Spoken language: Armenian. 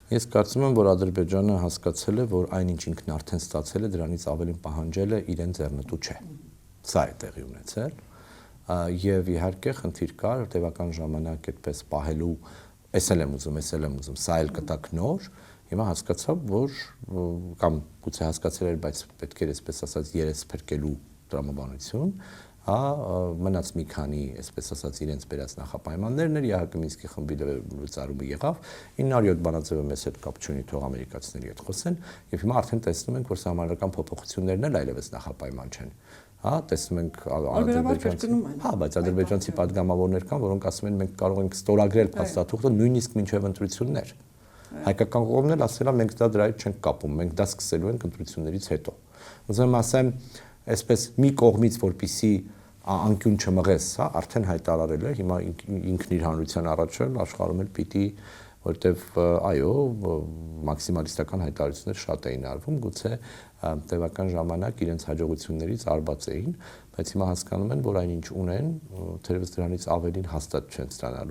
Ես կարծում եմ, որ Ադրբեջանը հասկացել է, որ այնինչ ինքն արդեն ստացել է, դրանից ավելին պահանջելը իրեն ձեռնտու չէ։ Սա է տեղի ունեցել, եւ իհարկե խնդիր կար տևական ժամանակ այդպես պահելու, էսել եմ ուզում, սա էլ կտակ նոր, հիմա հասկացա, որ կամ գուցե հասկացել էր, բայց պետք էր այսպես ասած երես փրկելու տրամաբանություն, մնաց մի քանի, այսպես ասած, իրենց բերած նախապայմաններն էր, ԵԱՀԿ Մինսկի խմբի լուծարումը եղավ, 907 բանաձևը մեզ հետ կապ չունի, թող ամերիկացիների հետ խոսեն, եւ հիմա արդեն տեսնում ենք, որ սահմանադրական փոփոխություններն էլ այլևս նախապայման չեն։ Տեսնում ենք բայց ադրբեջանցի падգամավորներ կան, որոնք ասում են մենք կարող ենք ստորագրել փաստաթուղթը նույնիսկ մինչև ընտրություններ։ Հայկական կողմն էլ ասել է մենք դրա հետ չենք կապում, մենք դա սկսելու ենք ընտրություններից հետո։ Ուզում եմ ասեմ, այսպես մի կողմից որպիսի անկյուն չմղես, արդեն հայտարարել է, հիմա ինքն իր հանրության առաջ աշխարհում էլ պիտի, որտեվ այո, մաքսիմալիստական հայտարարություններ շատ էին արվում, գուցե տևական ժամանակ իրենց հաջողություններից արված էին, բայց հիմա հասկանում են, որ այնինչ ունեն, թերևս դրանից ավելին հաստատ չեն ստանալու